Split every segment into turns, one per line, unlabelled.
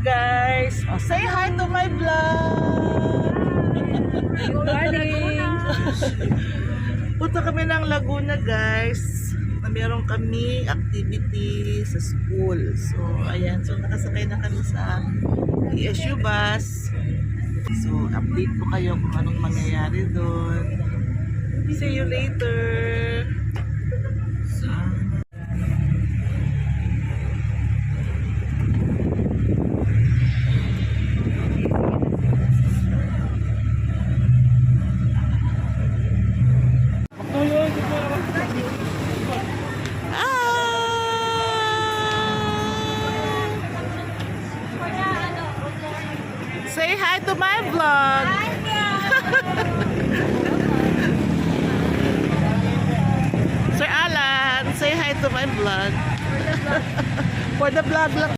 guys! Oh, say hi to my vlog!
Good morning!
Punta kami ng Laguna guys. Meron kami activity sa school. So, ayan. So, nakasakay na kami sa ESU bus. So, update ko kayo kung anong mangyayari doon. See you later! So, say hi to my vlog. Sir Alan, say hi to my vlog. For the vlog lang.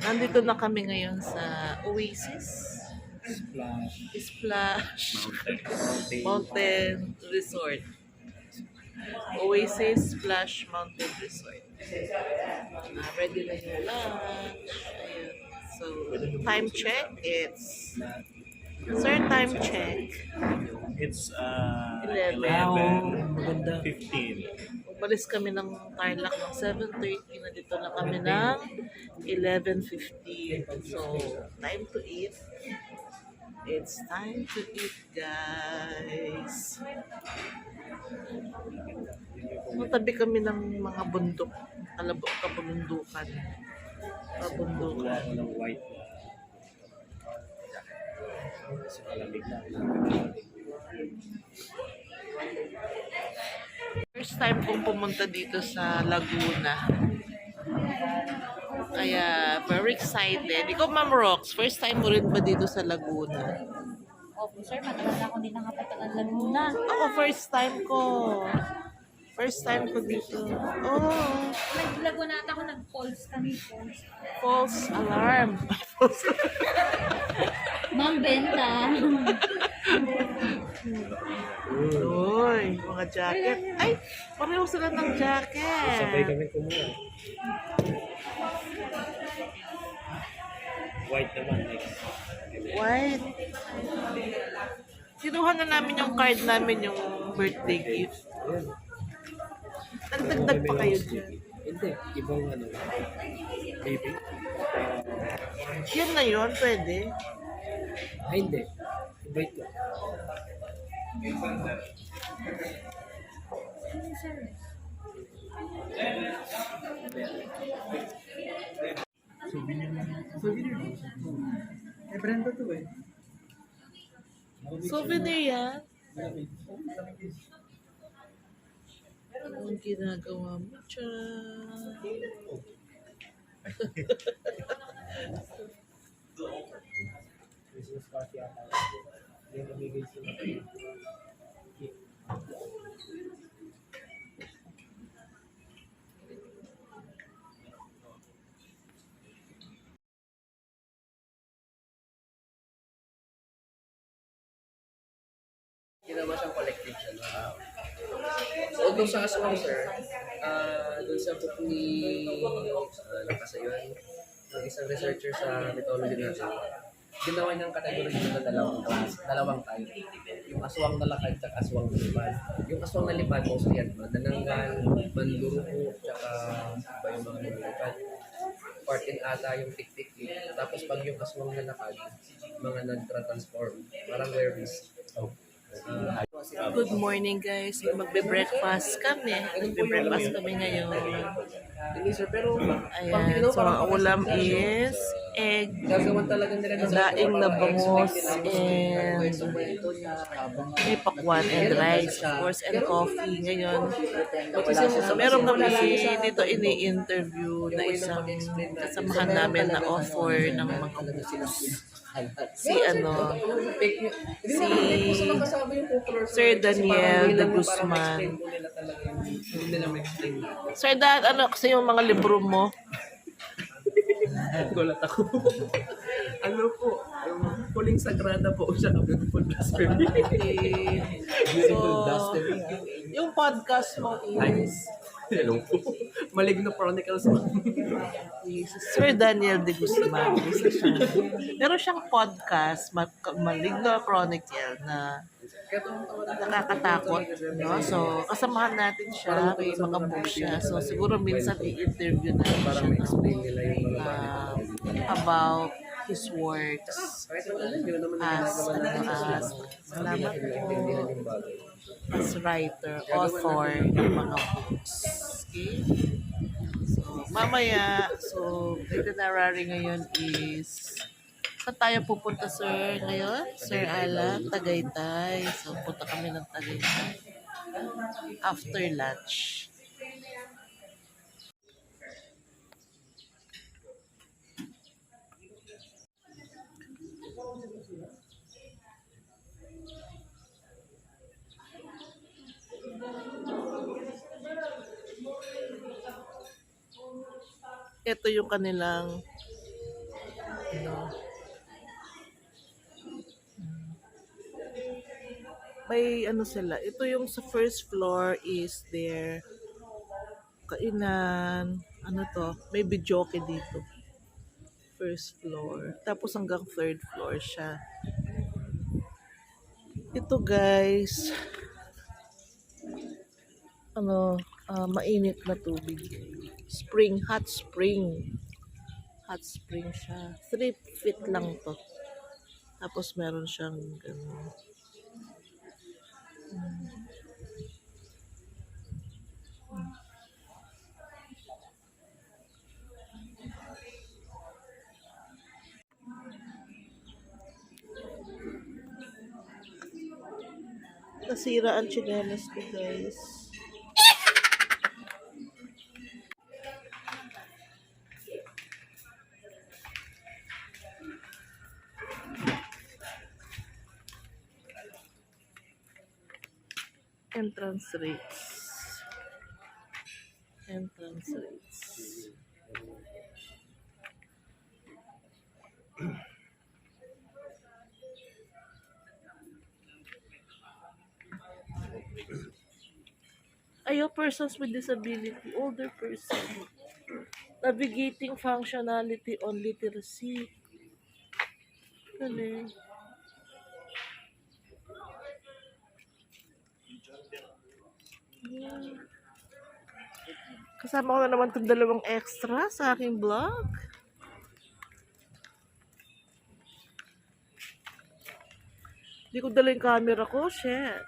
Nandito na kami ngayon sa Oasis Splash Mountain Resort. Oasis Splash Mountain Resort. Ready na yung lunch. Ayan. So, time check. It's sir, time check.
It's
11.
11:15.
Balis kami ng Tarlac ng 7:30. Nandito na kami ng 11:50. So, time to eat. It's time to eat, guys. Matabi kami ng mga bundok. Kabundukan. Kabundukan.
ng white kasi malamig na.
First time kong pumunta dito sa Laguna. Kaya, very excited. Ikaw, Ma'am Rox, first time mo rin ba dito sa Laguna?
Opo, sir. Matagal na ako din nakapatagal Laguna.
Ako, first time ko. First time ko dito. Oh,
Nag-Laguna at ako nag-calls kami.
false alarm.
Ma'am, benta.
Uy, mga jacket. Ay, pareho sila ng
Sabay
jacket.
kami kumuha. White naman next.
White. Kinuha na namin yung card namin, yung birthday gift.
Ayan.
Nagdagdag pa kayo dyan.
Hindi, ibang baby.
Yan na yun, pwede.
Hindi. Invite ko.
Souvenir yan. Anong ginagawa mo dyan?
Christmas party ata. Yung namigay sila. Ginawa siyang collective siya. So, doon sa aswang, sir, doon sa book ni Nakasayuan, ng isang researcher sa mythology natin, ginawa niyang kategory ng dalawang type. Yung aswang na lakad at aswang na lipad. Yung aswang na lipad, mostly yan, manananggal, manduruko, tsaka ba yung mga nilipad. Part in ata yung tik-tik. Tapos pag yung aswang na lakad, mga nag-transform, parang werewolves.
Good morning, guys. Magbe-breakfast kami. Magbe-breakfast kami ngayon.
Hindi, sir, pero
Ayan. So, ang ulam is egg,
gagawan talaga nila ng
daing na bangus, and may pakwan and rice, of course, and coffee. Ngayon, meron kami dito ini-interview na isang kasamahan namin na offer ng mga books. Si Sir Daniel de Guzman. Sir Dan, ano kasi yung mga libro mo?
Gulat ako. Ano po? Yung Huling Sagrada po siya ng Beautiful Blasphemy.
So, yung podcast mo is
Hello po. Maligno Chronicles.
Sir Daniel de Guzman. Meron siyang podcast, Maligno Chronicle, na nakakatakot. No? So, kasamahan natin siya. May mga books siya. So, siguro minsan i-interview natin
Para
siya
ma-explain nila yung mga
about his works
kahit wala lang, yun naman
salamat po as writer, author ng mga books. Okay? So, mamaya, itinerary ngayon is saan tayo pupunta, sir, ngayon? Sir Alan, Tagaytay. So, punta kami ng Tagaytay after lunch. Ito yung kanilang may sila. Ito yung sa first floor is their kainan. May videoke dito. First floor. Tapos hanggang third floor siya. Ito, guys. mainit na tubig. Spring, hot spring. Hot spring siya. 3 feet lang to. Tapos meron siyang ganun. Nasira ang tsinelas ko, guys. Entrance rates. Entrance rates. Ayo, persons with disability, older person. Navigating functionality on literacy. Galing. Kasama ko na naman itong 2 extra sa aking vlog. Hindi ko dala yung camera ko. Shit.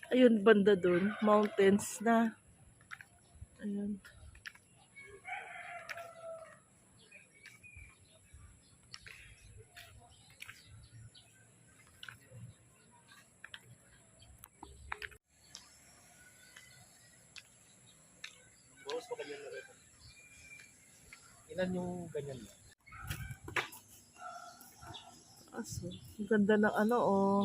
Ayun, banda dun. Mountains na. Ayun.
Ilan yung ganyan mo?
Aso. Ang ganda ng ano, oh.